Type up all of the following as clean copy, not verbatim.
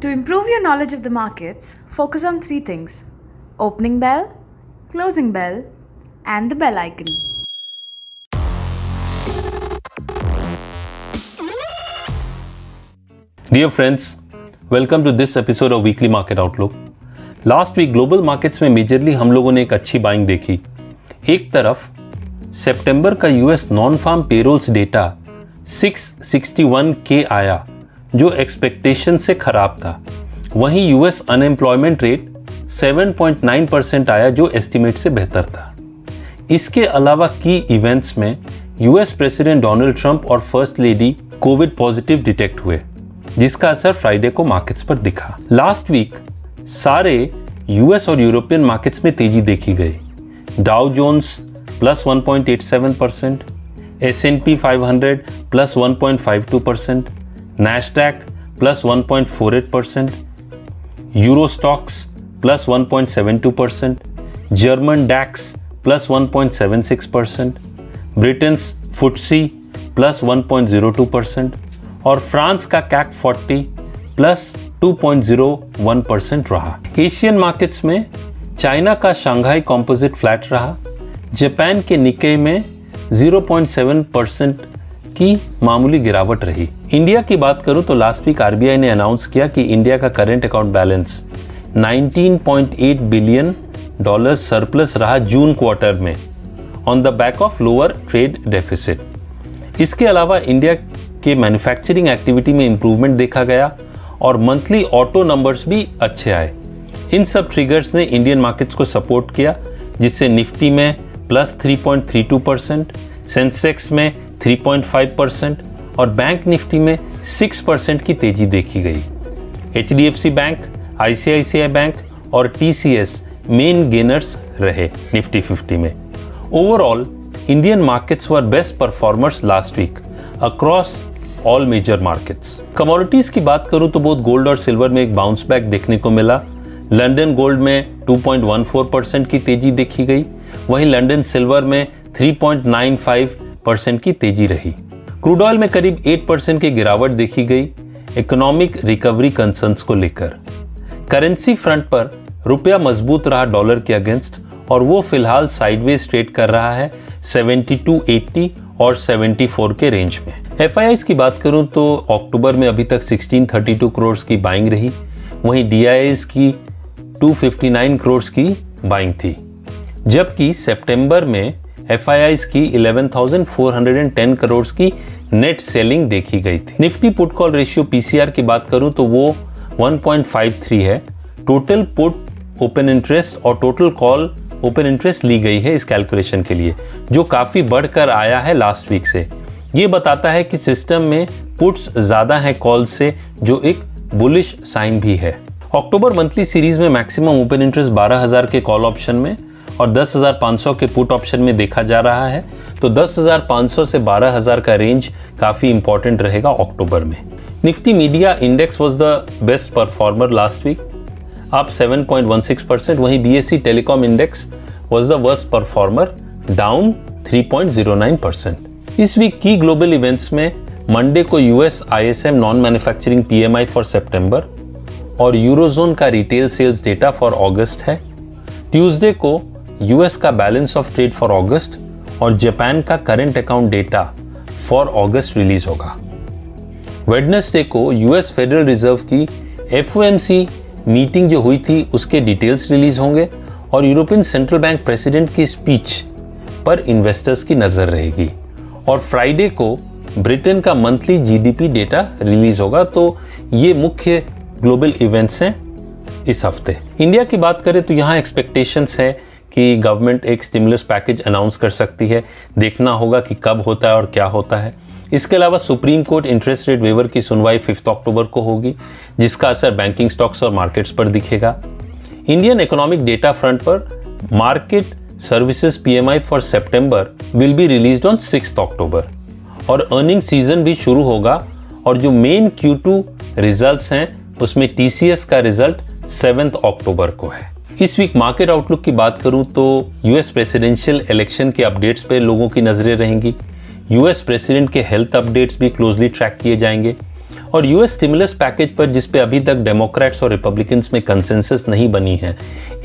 To improve your knowledge of the markets, focus on three things: opening bell, closing bell, and the bell icon. Dear friends, welcome to this episode of Weekly Market Outlook. Last week global markets में majorly हम लोगों ने एक अच्छी buying देखी। एक तरफ सितंबर का US non farm payrolls data 661K आया, जो एक्सपेक्टेशन से खराब था। वहीं यूएस अनएम्प्लॉयमेंट रेट 7.9% आया, जो एस्टिमेट से बेहतर था। इसके अलावा की इवेंट्स में यूएस प्रेसिडेंट डोनाल्ड ट्रंप और first lady Covid positive detect हुए, जिसका असर फ्राइडे को मार्केट्स पर दिखा। लास्ट वीक सारे यूएस और यूरोपियन मार्केट्स में तेजी देखी गई। Dow Jones plus 1.87%, S&P 500 plus 1.52%, Nasdaq plus 1.48%, Euro Stoxx plus 1.72%, German DAX plus 1.76%, Britain's FTSE plus 1.02% और फ्रांस का कैक 40 प्लस 2.01% रहा। एशियन मार्केट्स में चाइना का शंघाई कॉम्पोजिट फ्लैट रहा। जापान के निक्केई में 0.7% की मामूली गिरावट रही। इंडिया की बात करूं तो लास्ट वीक आरबीआई ने अनाउंस किया कि इंडिया का current account balance $19.8 billion surplus रहा जून क्वार्टर में, on the back of lower trade deficit. इसके अलावा इंडिया के मैन्युफैक्चरिंग एक्टिविटी में इंप्रूवमेंट देखा गया और मंथली ऑटो नंबर्स भी अच्छे आए। इन सब ट्रिगर्स ने इंडियन मार्केट्स को सपोर्ट किया, जिससे निफ्टी में प्लस 3.32%, सेंसेक्स में 3.5% और बैंक निफ्टी में 6% की तेजी देखी गई। HDFC बैंक, ICICI बैंक और TCS मेन गेनर्स रहे निफ्टी 50 में। Overall Indian markets were best performers last week across all major markets. Commodities की बात करूं तो बहुत गोल्ड और सिल्वर में एक बाउंस बैक देखने को मिला। लंदन गोल्ड में 2.14% की तेजी देखी गई, वहीं लंदन सिल्वर में 3.95% की तेजी रही। क्रूड ऑयल में करीब 8% की गिरावट देखी गई, इकोनॉमिक रिकवरी कंसर्न्स को लेकर। करेंसी फ्रंट पर रुपया मजबूत रहा डॉलर के अगेंस्ट और वो फिलहाल साइडवेज ट्रेड कर रहा है 72.80 और 74 के रेंज में। FIIs की बात करूं तो अक्टूबर में अभी तक 1632 करोड़ की बाइंग रही, वहीं DIIs की 259 करोड़ की बाइंग थी, जबकि सितंबर में FIIs की 11,410 करोड़ की नेट सेलिंग देखी गई थी। Nifty put call ratio PCR की बात करूं तो वो 1.53 है। टोटल पुट ओपन इंटरेस्ट और टोटल कॉल ओपन इंटरेस्ट ली गई है इस कैलकुलेशन के लिए, जो काफी बढ़कर आया है लास्ट वीक से। ये बताता है कि सिस्टम में पुट्स ज्यादा हैं कॉल से, जो एक बुलिश साइन भी है। अक्टूबर मंथली सीरीज में मैक्सिमम ओपन इंटरेस्ट 12,000 के कॉल ऑप्शन में और 10,500 के पुट ऑप्शन में देखा जा रहा है, तो 10,500 से 12,000 का रेंज काफी इंपॉर्टेंट रहेगा अक्टूबर में। Nifty media index was the best performer last week, up 7.16%, वहीं BSE telecom index was the worst performer, down 3.09%। इस वीक की ग्लोबल इवेंट्स में मंडे को US ISM non manufacturing PMI for सितंबर और यूरोजोन का रिटेल सेल्स डेटा फॉर अगस्त है। ट्यूसडे को US का बैलेंस ऑफ ट्रेड फॉर अगस्त और जापान का करंट अकाउंट डेटा फॉर अगस्त रिलीज होगा। वेडनेसडे को US फेडरल रिजर्व की FOMC मीटिंग जो हुई थी उसके डिटेल्स रिलीज होंगे और यूरोपियन सेंट्रल बैंक प्रेसिडेंट की स्पीच पर इन्वेस्टर्स की नजर रहेगी। और फ्राइडे को ब्रिटेन का मंथली GDP डेटा रिलीज होगा। तो ये मुख्य ग्लोबल इवेंट्स हैं इस हफ्ते। इंडिया की बात करें तो यहाँ एक्सपेक्टेशंस है कि गवर्नमेंट एक स्टिमुलस पैकेज अनाउंस कर सकती है। देखना होगा कि कब होता है और क्या होता है। इसके अलावा supreme court interest rate waiver की सुनवाई 5 अक्टूबर को होगी, जिसका असर बैंकिंग स्टॉक्स और मार्केट्स पर दिखेगा। इंडियन इकोनॉमिक डेटा फ्रंट पर market services PMI for September will be released on 6 अक्टूबर और अर्निंग सीजन भी शुरू होगा। और जो मेन Q2 रिजल्ट्स हैं उसमें TCS का रिजल्ट 7 अक्टूबर को है। इस वीक मार्केट आउटलुक की बात करूं तो US प्रेसिडेंशियल इलेक्शन के अपडेट्स पे लोगों की नजरें रहेंगी। US प्रेसिडेंट के हेल्थ अपडेट्स भी क्लोजली ट्रैक किए जाएंगे और यूएस स्टिमुलस पैकेज पर जिस पे अभी तक डेमोक्रेट्स और रिपब्लिकन्स में कंसेंसस नहीं बनी है,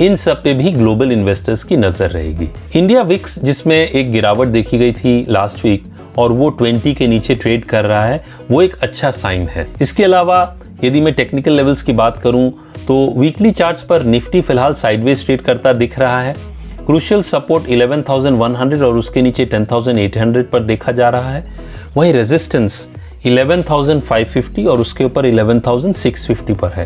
इन सब पे भी ग्लोबल इन्वेस्टर्स की नजर रहेगी। इंडिया विक्स जिसमें एक गिरावट देखी गई थी लास्ट वीक और वो 20 के नीचे ट्रेड कर रहा है, वो एक अच्छा साइन है। इसके अलावा यदि मैं टेक्निकल लेवल्स की बात करूं तो वीकली चार्ट्स पर निफ्टी फिलहाल साइडवेज ट्रेड करता दिख रहा है। क्रूशियल सपोर्ट 11,100 और उसके नीचे 10,800 पर देखा जा रहा है। वहीं रेजिस्टेंस 11,550 और उसके ऊपर 11,650 पर है।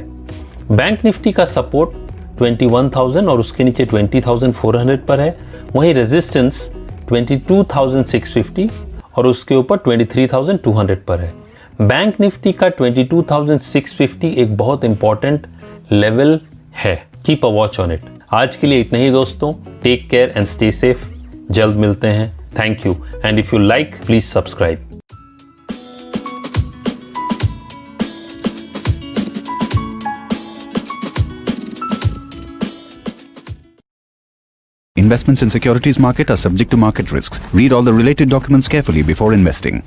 बैंक निफ्टी का सपोर्ट 21,000 और उसके नीचे 20,400 पर है। वहीं रेजिस्टेंस 22,650 और उसके ऊपर 23,200 पर है। बैंक निफ्टी का 22,650 एक बहुत इंपॉर्टेंट लेवल है। Keep a watch on it. आज के लिए इतना ही दोस्तों। Take care and stay safe. जल्द मिलते हैं। Thank you and if you like please subscribe. Investments in securities market are subject to market risks. Read all the related documents carefully before investing.